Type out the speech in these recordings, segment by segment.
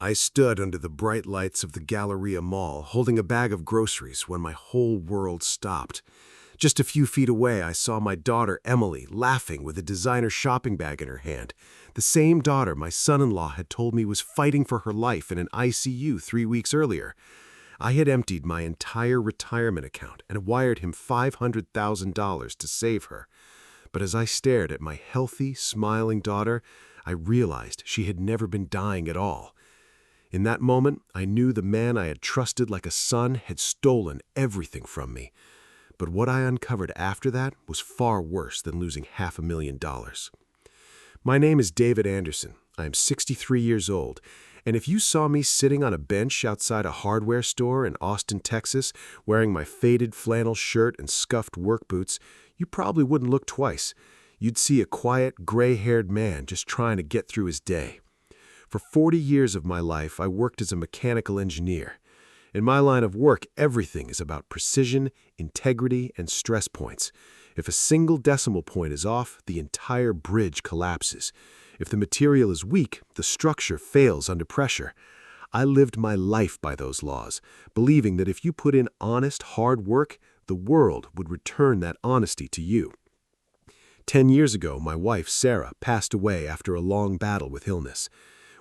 I stood under the bright lights of the Galleria Mall, holding a bag of groceries when my whole world stopped. Just a few feet away, I saw my daughter, Emily, laughing with a designer shopping bag in her hand. The same daughter my son-in-law had told me was fighting for her life in an ICU 3 weeks earlier. I had emptied my entire retirement account and wired him $500,000 to save her. But as I stared at my healthy, smiling daughter, I realized she had never been dying at all. In that moment, I knew the man I had trusted like a son had stolen everything from me. But what I uncovered after that was far worse than losing $500,000. My name is David Anderson. I am 63 years old, and if you saw me sitting on a bench outside a hardware store in Austin, Texas, wearing my faded flannel shirt and scuffed work boots, you probably wouldn't look twice. You'd see a quiet, gray-haired man just trying to get through his day. For 40 years of my life, I worked as a mechanical engineer. In my line of work, everything is about precision, integrity, and stress points. If a single decimal point is off, the entire bridge collapses. If the material is weak, the structure fails under pressure. I lived my life by those laws, believing that if you put in honest, hard work, the world would return that honesty to you. 10 years ago, my wife, Sarah, passed away after a long battle with illness.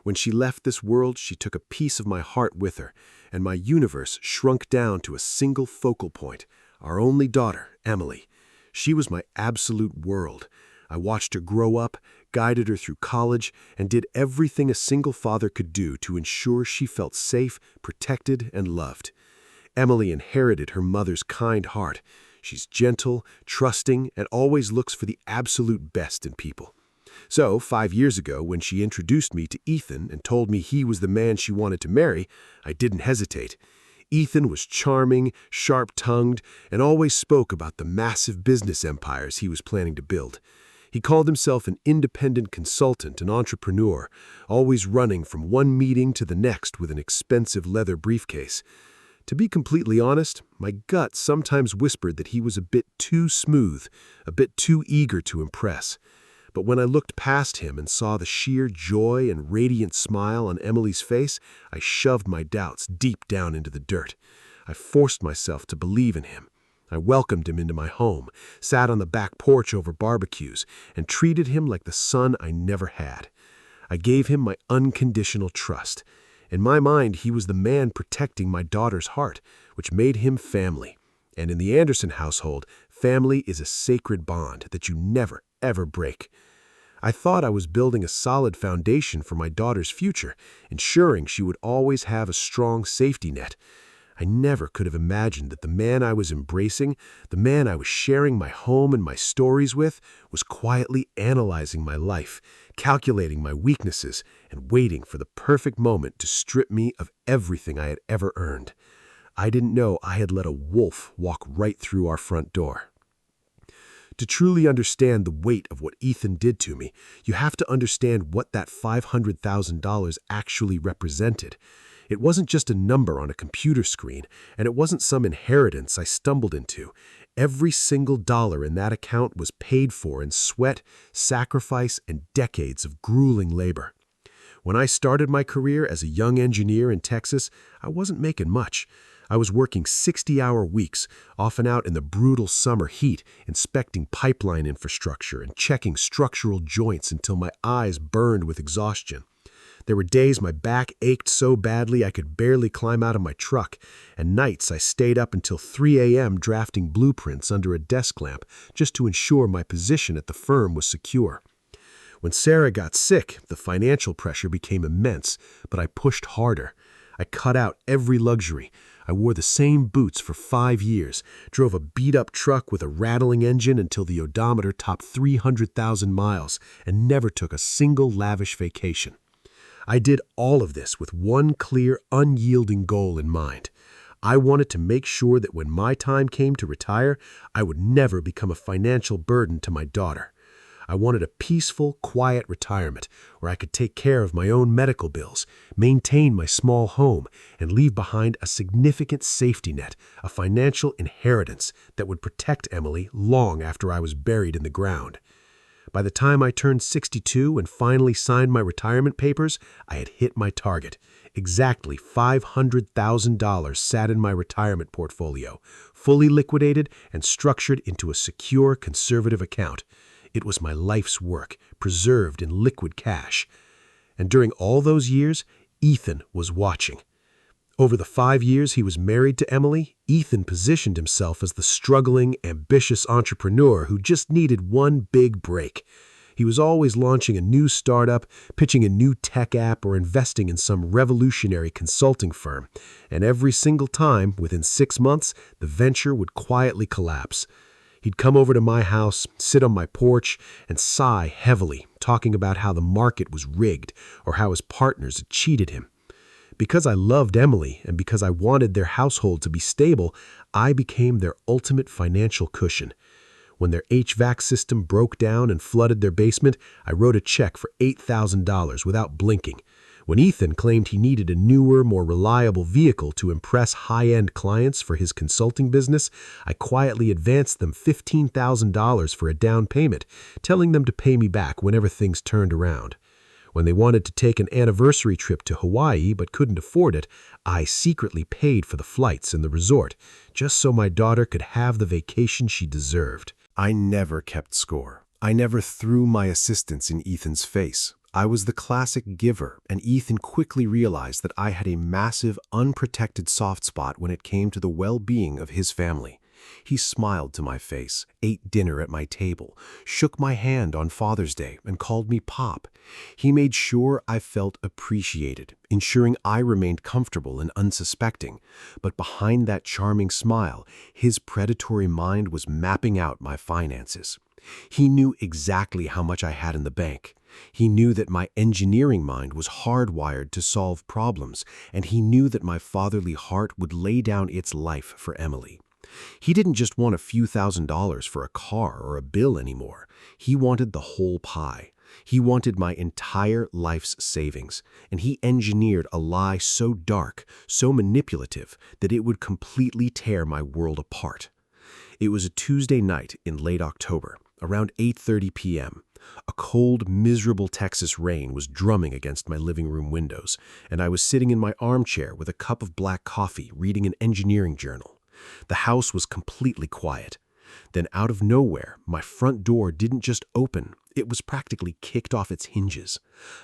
When she left this world, she took a piece of my heart with her, and my universe shrunk down to a single focal point, our only daughter, Emily. She was my absolute world. I watched her grow up, guided her through college, and did everything a single father could do to ensure she felt safe, protected, and loved. Emily inherited her mother's kind heart. She's gentle, trusting, and always looks for the absolute best in people. So, 5 years ago, when she introduced me to Ethan and told me he was the man she wanted to marry, I didn't hesitate. Ethan was charming, sharp-tongued, and always spoke about the massive business empires he was planning to build. He called himself an independent consultant and entrepreneur, always running from one meeting to the next with an expensive leather briefcase. To be completely honest, my gut sometimes whispered that he was a bit too smooth, a bit too eager to impress. But when I looked past him and saw the sheer joy and radiant smile on Emily's face, I shoved my doubts deep down into the dirt. I forced myself to believe in him. I welcomed him into my home, sat on the back porch over barbecues, and treated him like the son I never had. I gave him my unconditional trust. In my mind, he was the man protecting my daughter's heart, which made him family. And in the Anderson household, family is a sacred bond that you never, ever break. I thought I was building a solid foundation for my daughter's future, ensuring she would always have a strong safety net. I never could have imagined that the man I was embracing, the man I was sharing my home and my stories with, was quietly analyzing my life, calculating my weaknesses, and waiting for the perfect moment to strip me of everything I had ever earned. I didn't know I had let a wolf walk right through our front door. To truly understand the weight of what Ethan did to me, you have to understand what that $500,000 actually represented. It wasn't just a number on a computer screen, and it wasn't some inheritance I stumbled into. Every single dollar in that account was paid for in sweat, sacrifice, and decades of grueling labor. When I started my career as a young engineer in Texas, I wasn't making much. I was working 60-hour weeks, often out in the brutal summer heat, inspecting pipeline infrastructure and checking structural joints until my eyes burned with exhaustion. There were days my back ached so badly I could barely climb out of my truck, and nights I stayed up until 3 a.m. drafting blueprints under a desk lamp just to ensure my position at the firm was secure. When Sarah got sick, the financial pressure became immense, but I pushed harder. I cut out every luxury. I wore the same boots for 5 years, drove a beat-up truck with a rattling engine until the odometer topped 300,000 miles, and never took a single lavish vacation. I did all of this with one clear, unyielding goal in mind. I wanted to make sure that when my time came to retire, I would never become a financial burden to my daughter. I wanted a peaceful, quiet retirement where I could take care of my own medical bills, maintain my small home, and leave behind a significant safety net, a financial inheritance that would protect Emily long after I was buried in the ground. By the time I turned 62 and finally signed my retirement papers, I had hit my target. Exactly $500,000 sat in my retirement portfolio, fully liquidated and structured into a secure, conservative account. It was my life's work, preserved in liquid cash. And during all those years, Ethan was watching. Over the 5 years he was married to Emily, Ethan positioned himself as the struggling, ambitious entrepreneur who just needed one big break. He was always launching a new startup, pitching a new tech app, or investing in some revolutionary consulting firm. And every single time, within 6 months, the venture would quietly collapse. He'd come over to my house, sit on my porch, and sigh heavily, talking about how the market was rigged or how his partners had cheated him. Because I loved Emily and because I wanted their household to be stable, I became their ultimate financial cushion. When their HVAC system broke down and flooded their basement, I wrote a check for $8,000 without blinking. When Ethan claimed he needed a newer, more reliable vehicle to impress high-end clients for his consulting business, I quietly advanced them $15,000 for a down payment, telling them to pay me back whenever things turned around. When they wanted to take an anniversary trip to Hawaii but couldn't afford it, I secretly paid for the flights and the resort, just so my daughter could have the vacation she deserved. I never kept score. I never threw my assistance in Ethan's face. I was the classic giver, and Ethan quickly realized that I had a massive, unprotected soft spot when it came to the well-being of his family. He smiled to my face, ate dinner at my table, shook my hand on Father's Day, and called me Pop. He made sure I felt appreciated, ensuring I remained comfortable and unsuspecting. But behind that charming smile, his predatory mind was mapping out my finances. He knew exactly how much I had in the bank. He knew that my engineering mind was hardwired to solve problems, and he knew that my fatherly heart would lay down its life for Emily. He didn't just want a few $1,000s for a car or a bill anymore. He wanted the whole pie. He wanted my entire life's savings, and he engineered a lie so dark, so manipulative, that it would completely tear my world apart. It was a Tuesday night in late October, around 8:30 p.m. A cold, miserable Texas rain was drumming against my living room windows, and I was sitting in my armchair with a cup of black coffee reading an engineering journal. The house was completely quiet. Then out of nowhere, my front door didn't just open, it was practically kicked off its hinges.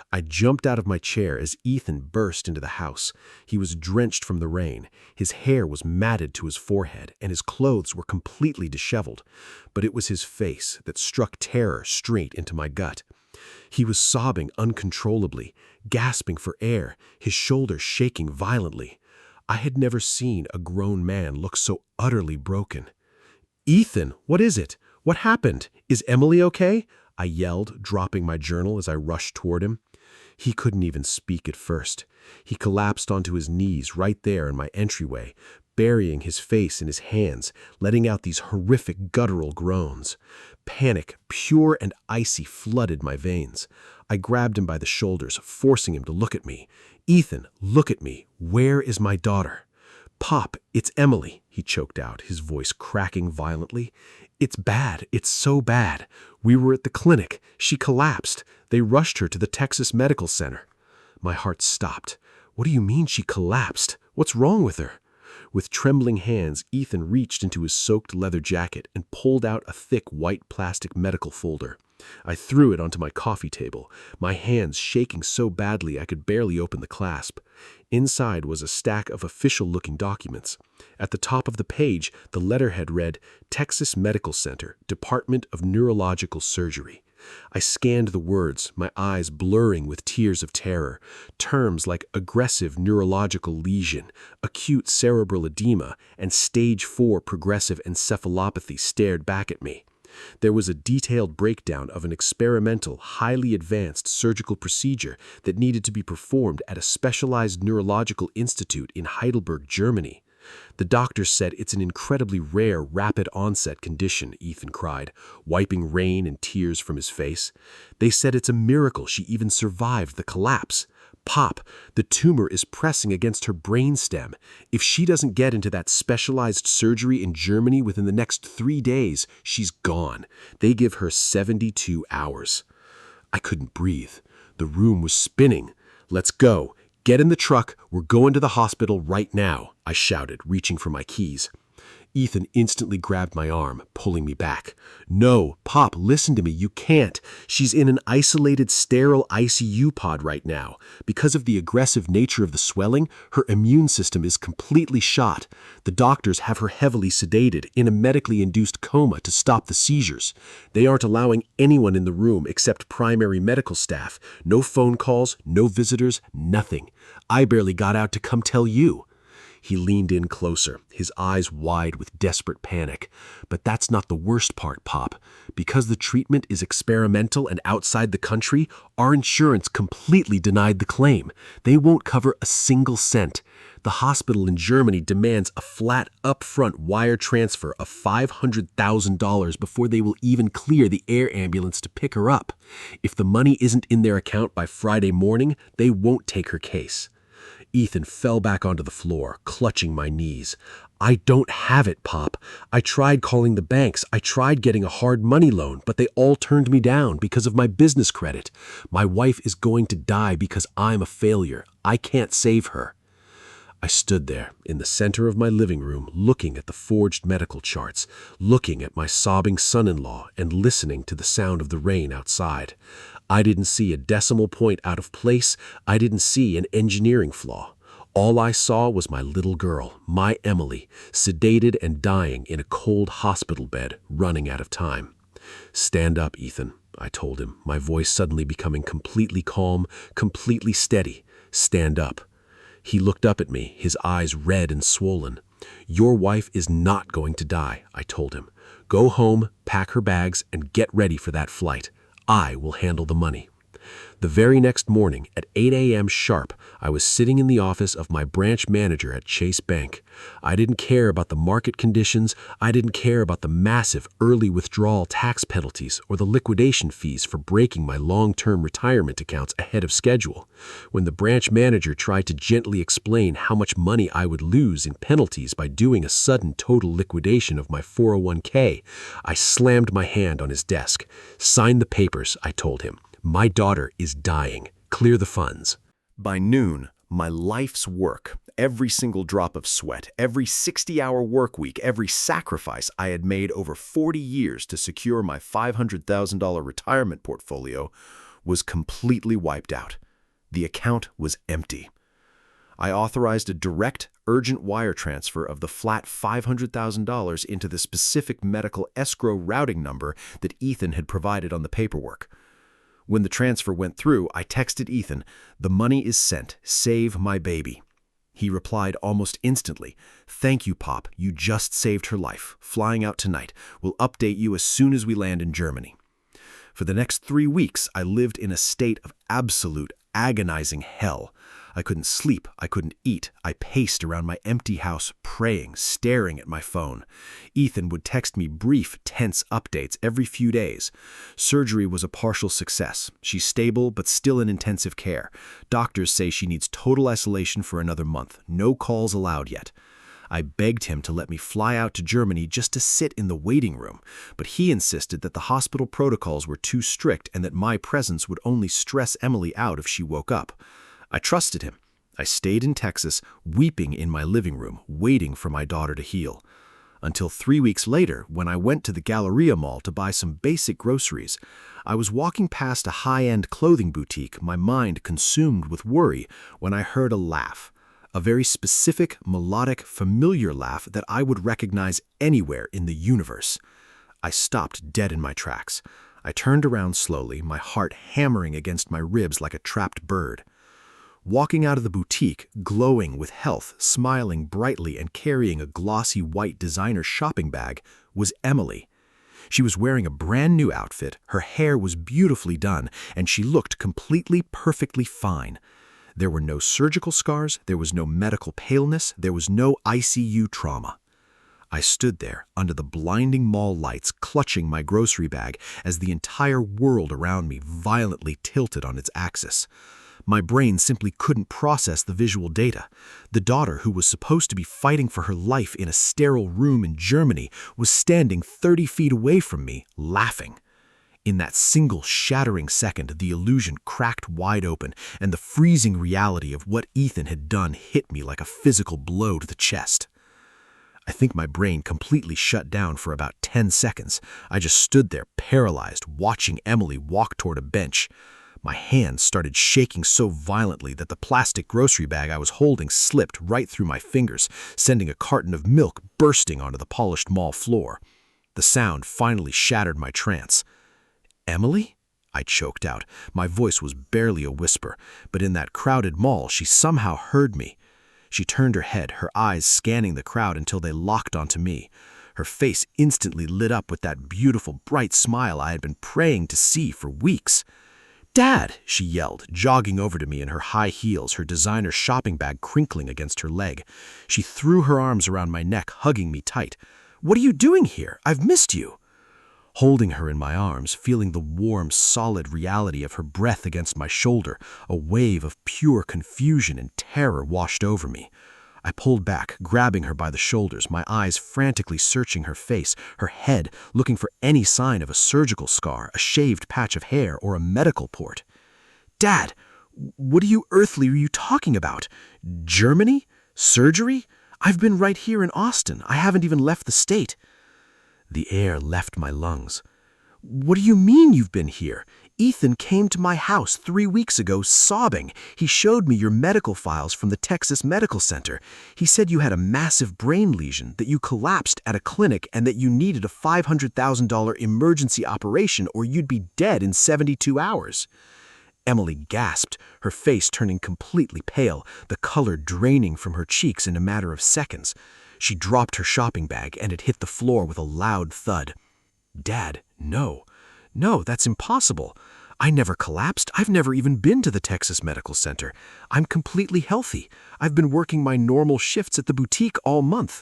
I jumped out of my chair as Ethan burst into the house. He was drenched from the rain. His hair was matted to his forehead, and his clothes were completely disheveled. But it was his face that struck terror straight into my gut. He was sobbing uncontrollably, gasping for air, his shoulders shaking violently. I had never seen a grown man look so utterly broken. "Ethan, what is it? What happened? Is Emily okay?" I yelled, dropping my journal as I rushed toward him. He couldn't even speak at first. He collapsed onto his knees right there in my entryway, burying his face in his hands, letting out these horrific guttural groans. Panic, pure and icy, flooded my veins. I grabbed him by the shoulders, forcing him to look at me. "Ethan, look at me. Where is my daughter?" "Pop, it's Emily," he choked out, his voice cracking violently. "It's bad. It's so bad. We were at the clinic. She collapsed. They rushed her to the Texas Medical Center." My heart stopped. "What do you mean she collapsed? What's wrong with her?" With trembling hands, Ethan reached into his soaked leather jacket and pulled out a thick white plastic medical folder. I threw it onto my coffee table, my hands shaking so badly I could barely open the clasp. Inside was a stack of official-looking documents. At the top of the page, the letterhead read, "Texas Medical Center, Department of Neurological Surgery." I scanned the words, my eyes blurring with tears of terror. Terms like aggressive neurological lesion, acute cerebral edema, and stage 4 progressive encephalopathy stared back at me. There was a detailed breakdown of an experimental, highly advanced surgical procedure that needed to be performed at a specialized neurological institute in Heidelberg, Germany. "The doctor said it's an incredibly rare, rapid-onset condition," Ethan cried, wiping rain and tears from his face. "They said it's a miracle she even survived the collapse. "Pop, the tumor is pressing against her brainstem. If she doesn't get into that specialized surgery in Germany within the next 3 days, she's gone. They give her 72 hours." I couldn't breathe. The room was spinning. "Let's go. Get in the truck. We're going to the hospital right now," I shouted, reaching for my keys. Ethan instantly grabbed my arm, pulling me back. "No, Pop, listen to me. You can't. She's in an isolated, sterile ICU pod right now. Because of the aggressive nature of the swelling, her immune system is completely shot. The doctors have her heavily sedated, in a medically induced coma to stop the seizures. They aren't allowing anyone in the room except primary medical staff. No phone calls, no visitors, nothing. I barely got out to come tell you." He leaned in closer, his eyes wide with desperate panic. "But that's not the worst part, Pop. Because the treatment is experimental and outside the country, our insurance completely denied the claim. They won't cover a single cent. The hospital in Germany demands a flat, upfront wire transfer of $500,000 before they will even clear the air ambulance to pick her up. If the money isn't in their account by Friday morning, they won't take her case." Ethan fell back onto the floor, clutching my knees. "I don't have it, Pop. I tried calling the banks. I tried getting a hard money loan, but they all turned me down because of my business credit. My wife is going to die because I'm a failure. I can't save her." I stood there in the center of my living room, looking at the forged medical charts, looking at my sobbing son-in-law, and listening to the sound of the rain outside. I didn't see a decimal point out of place. I didn't see an engineering flaw. All I saw was my little girl, my Emily, sedated and dying in a cold hospital bed, running out of time. "Stand up, Ethan," I told him, my voice suddenly becoming completely calm, completely steady. "Stand up." He looked up at me, his eyes red and swollen. "Your wife is not going to die," I told him. "Go home, pack her bags, and get ready for that flight. I will handle the money." The very next morning, at 8 a.m. sharp, I was sitting in the office of my branch manager at Chase Bank. I didn't care about the market conditions. I didn't care about the massive early withdrawal tax penalties or the liquidation fees for breaking my long-term retirement accounts ahead of schedule. When the branch manager tried to gently explain how much money I would lose in penalties by doing a sudden total liquidation of my 401k, I slammed my hand on his desk. "Sign the papers," I told him. "My daughter is dying. Clear the funds." By noon, my life's work, every single drop of sweat, every 60-hour work week, every sacrifice I had made over 40 years to secure my $500,000 retirement portfolio, was completely wiped out. The account was empty. I authorized a direct, urgent wire transfer of the flat $500,000 into the specific medical escrow routing number that Ethan had provided on the paperwork. When the transfer went through, I texted Ethan, "The money is sent. Save my baby." He replied almost instantly, "Thank you, Pop. You just saved her life. Flying out tonight. We'll update you as soon as we land in Germany." For the next 3 weeks, I lived in a state of absolute, agonizing hell. I couldn't sleep, I couldn't eat. I paced around my empty house, praying, staring at my phone. Ethan would text me brief, tense updates every few days. Surgery was a partial success. She's stable, but still in intensive care. Doctors say she needs total isolation for another month. No calls allowed yet. I begged him to let me fly out to Germany just to sit in the waiting room, but he insisted that the hospital protocols were too strict and that my presence would only stress Emily out if she woke up. I trusted him. I stayed in Texas, weeping in my living room, waiting for my daughter to heal. Until 3 weeks later, when I went to the Galleria Mall to buy some basic groceries, I was walking past a high-end clothing boutique, my mind consumed with worry, when I heard a laugh. A very specific, melodic, familiar laugh that I would recognize anywhere in the universe. I stopped dead in my tracks. I turned around slowly, my heart hammering against my ribs like a trapped bird. Walking out of the boutique, glowing with health, smiling brightly and carrying a glossy white designer shopping bag, was Emily. She was wearing a brand new outfit, her hair was beautifully done, and she looked completely, perfectly fine. There were no surgical scars, there was no medical paleness, there was no ICU trauma. I stood there under the blinding mall lights, clutching my grocery bag as the entire world around me violently tilted on its axis. My brain simply couldn't process the visual data. The daughter, who was supposed to be fighting for her life in a sterile room in Germany, was standing 30 feet away from me, laughing. In that single shattering second, the illusion cracked wide open, and the freezing reality of what Ethan had done hit me like a physical blow to the chest. I think my brain completely shut down for about 10 seconds. I just stood there, paralyzed, watching Emily walk toward a bench. My hands started shaking so violently that the plastic grocery bag I was holding slipped right through my fingers, sending a carton of milk bursting onto the polished mall floor. The sound finally shattered my trance. "Emily?" I choked out. My voice was barely a whisper, but in that crowded mall, she somehow heard me. She turned her head, her eyes scanning the crowd until they locked onto me. Her face instantly lit up with that beautiful, bright smile I had been praying to see for weeks. "Dad!" she yelled, jogging over to me in her high heels, her designer shopping bag crinkling against her leg. She threw her arms around my neck, hugging me tight. "What are you doing here? I've missed you." Holding her in my arms, feeling the warm, solid reality of her breath against my shoulder, a wave of pure confusion and terror washed over me. I pulled back, grabbing her by the shoulders, my eyes frantically searching her face, her head, looking for any sign of a surgical scar, a shaved patch of hair, or a medical port. "Dad, what earthly are you talking about? Germany? Surgery? I've been right here in Austin. I haven't even left the state." The air left my lungs. "What do you mean you've been here? Ethan came to my house 3 weeks ago sobbing. He showed me your medical files from the Texas Medical Center. He said you had a massive brain lesion, that you collapsed at a clinic, and that you needed a $500,000 emergency operation or you'd be dead in 72 hours. Emily gasped, her face turning completely pale, the color draining from her cheeks in a matter of seconds. She dropped her shopping bag and it hit the floor with a loud thud. "Dad, no. No, that's impossible. I never collapsed. I've never even been to the Texas Medical Center. I'm completely healthy. I've been working my normal shifts at the boutique all month."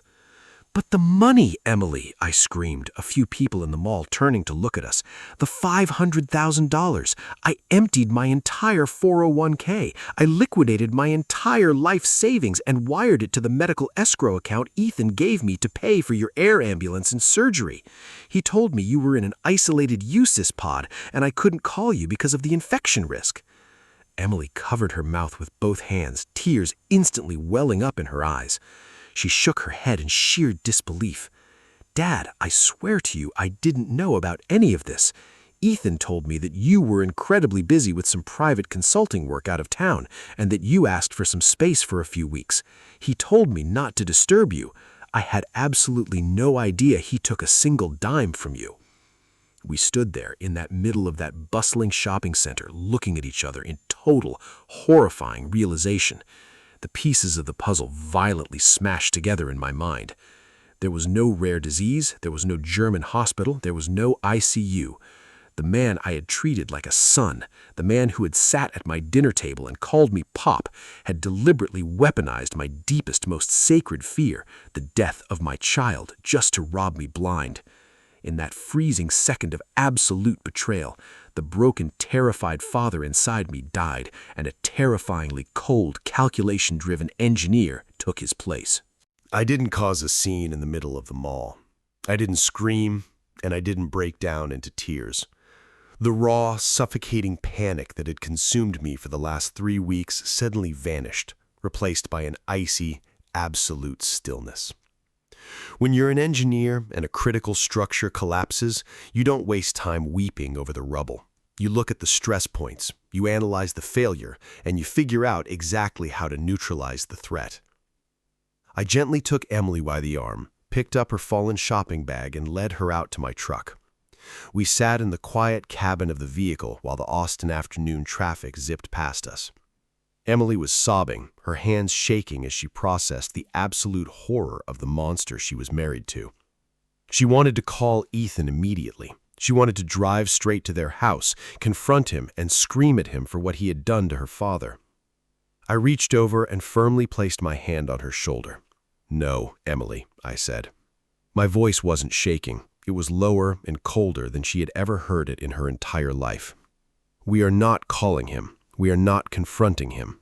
"But the money, Emily," I screamed, a few people in the mall turning to look at us. "The $500,000. I emptied my entire 401k. I liquidated my entire life savings and wired it to the medical escrow account Ethan gave me to pay for your air ambulance and surgery. He told me you were in an isolated USIS pod and I couldn't call you because of the infection risk." Emily covered her mouth with both hands, tears instantly welling up in her eyes. She shook her head in sheer disbelief. "Dad, I swear to you I didn't know about any of this. Ethan told me that you were incredibly busy with some private consulting work out of town and that you asked for some space for a few weeks. He told me not to disturb you. I had absolutely no idea he took a single dime from you." We stood there in that middle of that bustling shopping center, looking at each other in total, horrifying realization. The pieces of the puzzle violently smashed together in my mind. There was no rare disease, there was no German hospital, there was no ICU. The man I had treated like a son, the man who had sat at my dinner table and called me Pop, had deliberately weaponized my deepest, most sacred fear, the death of my child, just to rob me blind. In that freezing second of absolute betrayal, the broken, terrified father inside me died, and a terrifyingly cold, calculation-driven engineer took his place. I didn't cause a scene in the middle of the mall. I didn't scream, and I didn't break down into tears. The raw, suffocating panic that had consumed me for the last 3 weeks suddenly vanished, replaced by an icy, absolute stillness. When you're an engineer and a critical structure collapses, you don't waste time weeping over the rubble. You look at the stress points, you analyze the failure, and you figure out exactly how to neutralize the threat. I gently took Emily by the arm, picked up her fallen shopping bag, and led her out to my truck. We sat in the quiet cabin of the vehicle while the Austin afternoon traffic zipped past us. Emily was sobbing, her hands shaking as she processed the absolute horror of the monster she was married to. She wanted to call Ethan immediately. She wanted to drive straight to their house, confront him, and scream at him for what he had done to her father. I reached over and firmly placed my hand on her shoulder. "No, Emily," I said. My voice wasn't shaking. It was lower and colder than she had ever heard it in her entire life. "We are not calling him. We are not confronting him.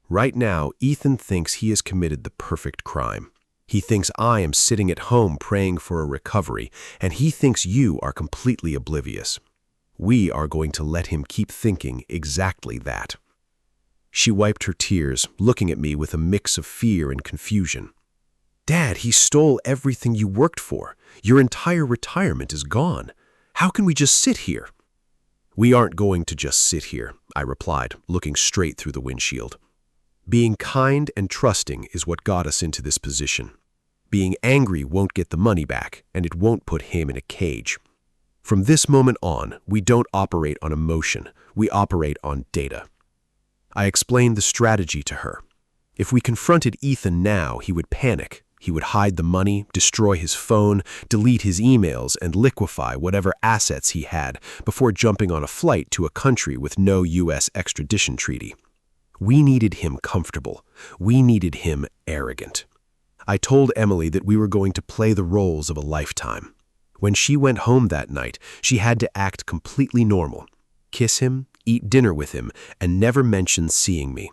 Right now, Ethan thinks he has committed the perfect crime. He thinks I am sitting at home praying for a recovery, and he thinks you are completely oblivious. We are going to let him keep thinking exactly that. She wiped her tears, looking at me with a mix of fear and confusion. Dad, he stole everything you worked for. Your entire retirement is gone. How can we just sit here? We aren't going to just sit here, I replied, looking straight through the windshield. Being kind and trusting is what got us into this position. Being angry won't get the money back, and it won't put him in a cage. From this moment on, we don't operate on emotion, we operate on data. I explained the strategy to her. If we confronted Ethan now, he would panic. He would hide the money, destroy his phone, delete his emails, and liquefy whatever assets he had before jumping on a flight to a country with no U.S. extradition treaty. We needed him comfortable. We needed him arrogant. I told Emily that we were going to play the roles of a lifetime. When she went home that night, she had to act completely normal. Kiss him, eat dinner with him, and never mention seeing me.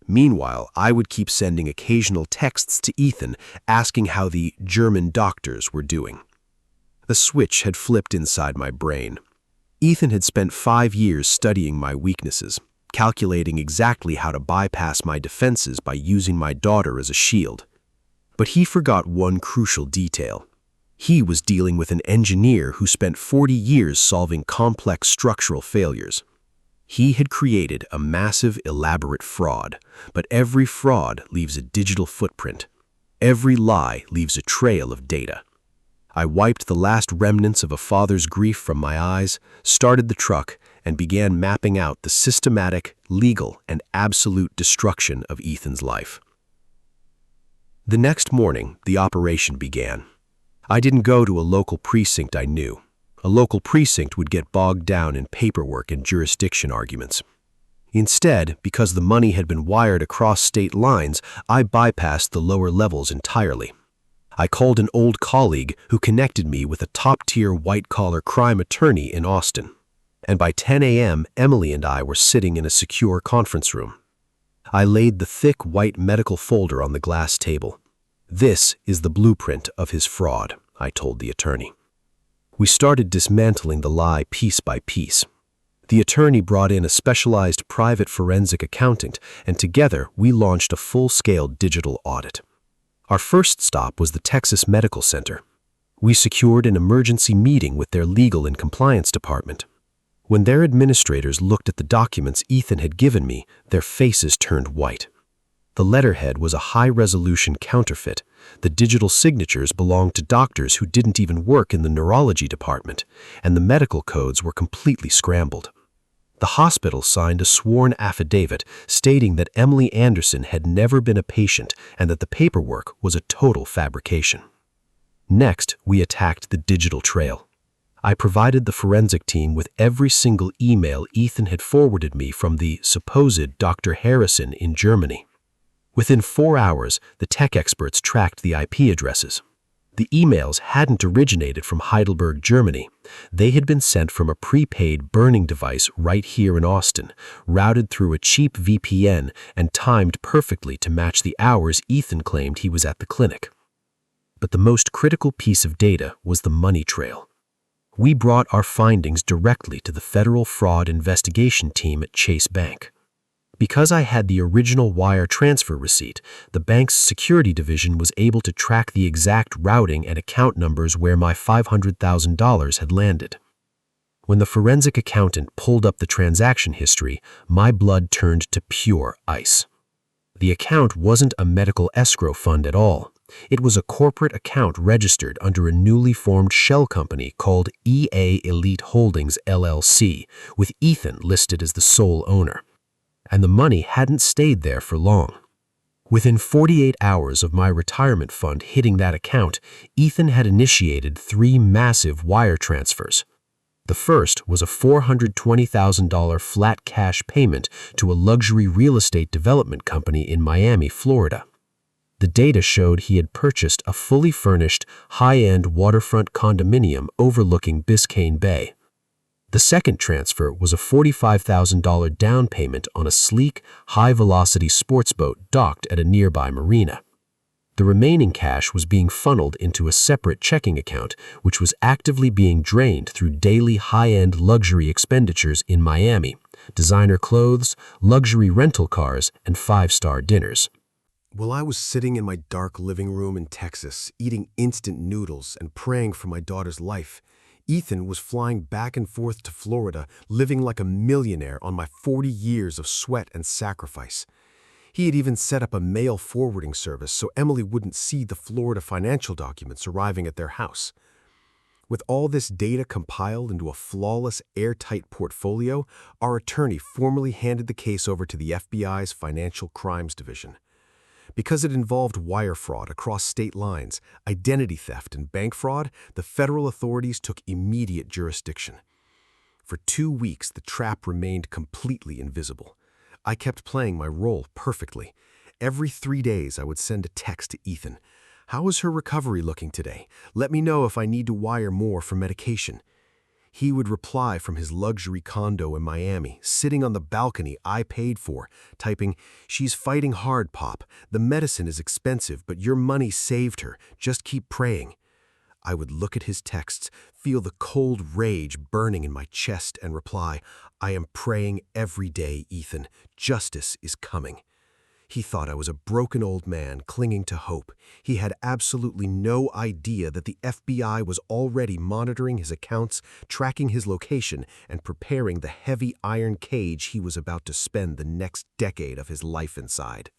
Meanwhile, I would keep sending occasional texts to Ethan asking how the German doctors were doing. The switch had flipped inside my brain. Ethan had spent 5 years studying my weaknesses, calculating exactly how to bypass my defenses by using my daughter as a shield. But he forgot one crucial detail. He was dealing with an engineer who spent 40 years solving complex structural failures. He had created a massive, elaborate fraud, but every fraud leaves a digital footprint. Every lie leaves a trail of data. I wiped the last remnants of a father's grief from my eyes, started the truck, and began mapping out the systematic, legal, and absolute destruction of Ethan's life. The next morning, the operation began. I didn't go to a local precinct I knew. A local precinct would get bogged down in paperwork and jurisdiction arguments. Instead, because the money had been wired across state lines, I bypassed the lower levels entirely. I called an old colleague who connected me with a top-tier white-collar crime attorney in Austin. And by 10 a.m., Emily and I were sitting in a secure conference room. I laid the thick white medical folder on the glass table. This is the blueprint of his fraud, I told the attorney. We started dismantling the lie piece by piece. The attorney brought in a specialized private forensic accountant, and together we launched a full-scale digital audit. Our first stop was the Texas Medical Center. We secured an emergency meeting with their legal and compliance department. When their administrators looked at the documents Ethan had given me, their faces turned white. The letterhead was a high-resolution counterfeit. The digital signatures belonged to doctors who didn't even work in the neurology department, and the medical codes were completely scrambled. The hospital signed a sworn affidavit stating that Emily Anderson had never been a patient and that the paperwork was a total fabrication. Next, we attacked the digital trail. I provided the forensic team with every single email Ethan had forwarded me from the supposed Dr. Harrison in Germany. Within 4 hours, the tech experts tracked the IP addresses. The emails hadn't originated from Heidelberg, Germany. They had been sent from a prepaid burning device right here in Austin, routed through a cheap VPN and timed perfectly to match the hours Ethan claimed he was at the clinic. But the most critical piece of data was the money trail. We brought our findings directly to the Federal Fraud Investigation Team at Chase Bank. Because I had the original wire transfer receipt, the bank's security division was able to track the exact routing and account numbers where my $500,000 had landed. When the forensic accountant pulled up the transaction history, my blood turned to pure ice. The account wasn't a medical escrow fund at all. It was a corporate account registered under a newly formed shell company called EA Elite Holdings LLC, with Ethan listed as the sole owner. And the money hadn't stayed there for long. Within 48 hours of my retirement fund hitting that account, Ethan had initiated 3 massive wire transfers. The first was a $420,000 flat cash payment to a luxury real estate development company in Miami, Florida. The data showed he had purchased a fully furnished, high-end waterfront condominium overlooking Biscayne Bay. The second transfer was a $45,000 down payment on a sleek, high-velocity sports boat docked at a nearby marina. The remaining cash was being funneled into a separate checking account, which was actively being drained through daily high-end luxury expenditures in Miami: designer clothes, luxury rental cars, and five-star dinners. While I was sitting in my dark living room in Texas, eating instant noodles and praying for my daughter's life, Ethan was flying back and forth to Florida, living like a millionaire on my 40 years of sweat and sacrifice. He had even set up a mail forwarding service so Emily wouldn't see the Florida financial documents arriving at their house. With all this data compiled into a flawless, airtight portfolio, our attorney formally handed the case over to the FBI's Financial Crimes Division. Because it involved wire fraud across state lines, identity theft, and bank fraud, the federal authorities took immediate jurisdiction. For 2 weeks, the trap remained completely invisible. I kept playing my role perfectly. Every 3 days, I would send a text to Ethan. "How is her recovery looking today? Let me know if I need to wire more for medication." He would reply from his luxury condo in Miami, sitting on the balcony I paid for, typing, "She's fighting hard, Pop. The medicine is expensive, but your money saved her. Just keep praying." I would look at his texts, feel the cold rage burning in my chest, and reply, "I am praying every day, Ethan. Justice is coming." He thought I was a broken old man clinging to hope. He had absolutely no idea that the FBI was already monitoring his accounts, tracking his location, and preparing the heavy iron cage he was about to spend the next decade of his life inside.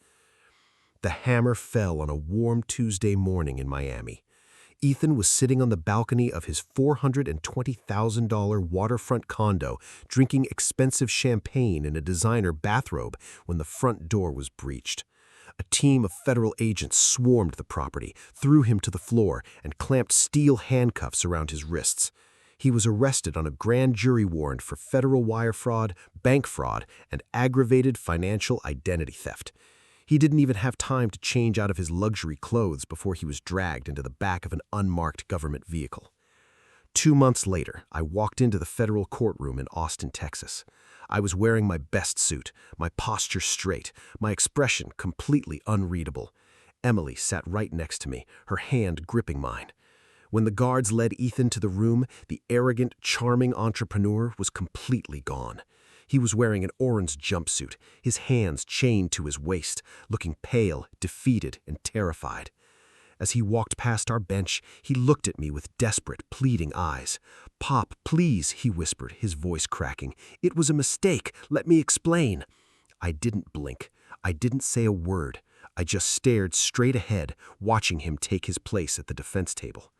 The hammer fell on a warm Tuesday morning in Miami. Ethan was sitting on the balcony of his $420,000 waterfront condo, drinking expensive champagne in a designer bathrobe when the front door was breached. A team of federal agents swarmed the property, threw him to the floor, and clamped steel handcuffs around his wrists. He was arrested on a grand jury warrant for federal wire fraud, bank fraud, and aggravated financial identity theft. He didn't even have time to change out of his luxury clothes before he was dragged into the back of an unmarked government vehicle. 2 months later, I walked into the federal courtroom in Austin, Texas. I was wearing my best suit, my posture straight, my expression completely unreadable. Emily sat right next to me, her hand gripping mine. When the guards led Ethan to the room, the arrogant, charming entrepreneur was completely gone. He was wearing an orange jumpsuit, his hands chained to his waist, looking pale, defeated, and terrified. As he walked past our bench, he looked at me with desperate, pleading eyes. "Pop, please," he whispered, his voice cracking. "It was a mistake. Let me explain." I didn't blink. I didn't say a word. I just stared straight ahead, watching him take his place at the defense table.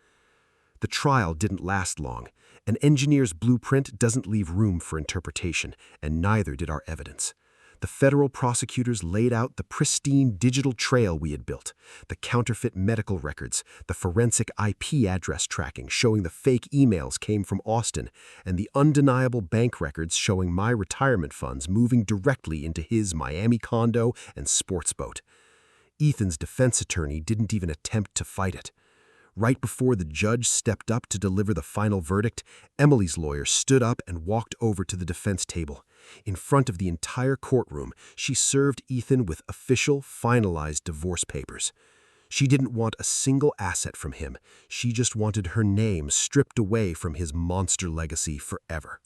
The trial didn't last long. An engineer's blueprint doesn't leave room for interpretation, and neither did our evidence. The federal prosecutors laid out the pristine digital trail we had built, the counterfeit medical records, the forensic IP address tracking showing the fake emails came from Austin, and the undeniable bank records showing my retirement funds moving directly into his Miami condo and sports boat. Ethan's defense attorney didn't even attempt to fight it. Right before the judge stepped up to deliver the final verdict, Emily's lawyer stood up and walked over to the defense table. In front of the entire courtroom, she served Ethan with official, finalized divorce papers. She didn't want a single asset from him. She just wanted her name stripped away from his monster legacy forever.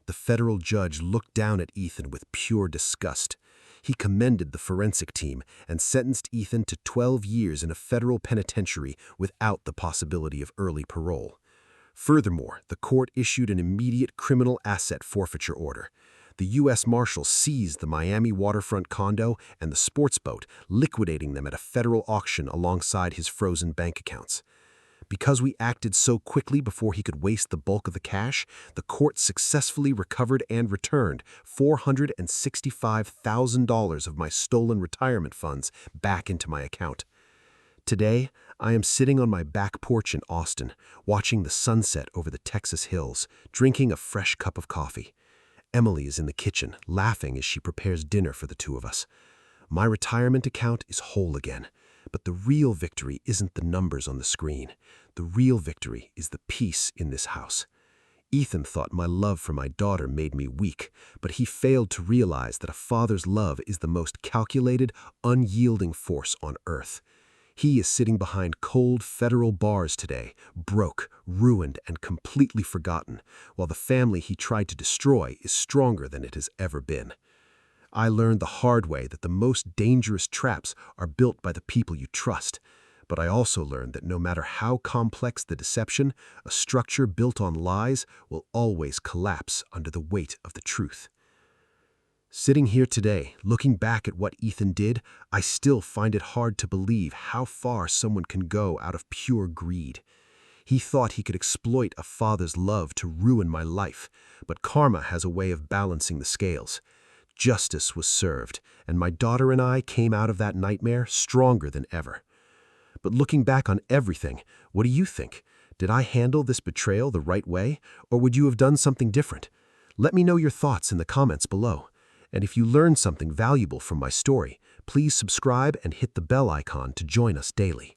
The federal judge looked down at Ethan with pure disgust. He commended the forensic team and sentenced Ethan to 12 years in a federal penitentiary without the possibility of early parole. Furthermore, the court issued an immediate criminal asset forfeiture order. The U.S. Marshals seized the Miami waterfront condo and the sports boat, liquidating them at a federal auction alongside his frozen bank accounts. Because we acted so quickly before he could waste the bulk of the cash, the court successfully recovered and returned $465,000 of my stolen retirement funds back into my account. Today, I am sitting on my back porch in Austin, watching the sunset over the Texas hills, drinking a fresh cup of coffee. Emily is in the kitchen, laughing as she prepares dinner for the two of us. My retirement account is whole again. But the real victory isn't the numbers on the screen. The real victory is the peace in this house. Ethan thought my love for my daughter made me weak, but he failed to realize that a father's love is the most calculated, unyielding force on earth. He is sitting behind cold federal bars today, broke, ruined, and completely forgotten, while the family he tried to destroy is stronger than it has ever been. I learned the hard way that the most dangerous traps are built by the people you trust. But I also learned that no matter how complex the deception, a structure built on lies will always collapse under the weight of the truth. Sitting here today, looking back at what Ethan did, I still find it hard to believe how far someone can go out of pure greed. He thought he could exploit a father's love to ruin my life, but karma has a way of balancing the scales. Justice was served, and my daughter and I came out of that nightmare stronger than ever. But looking back on everything, what do you think? Did I handle this betrayal the right way, or would you have done something different? Let me know your thoughts in the comments below. And if you learned something valuable from my story, please subscribe and hit the bell icon to join us daily.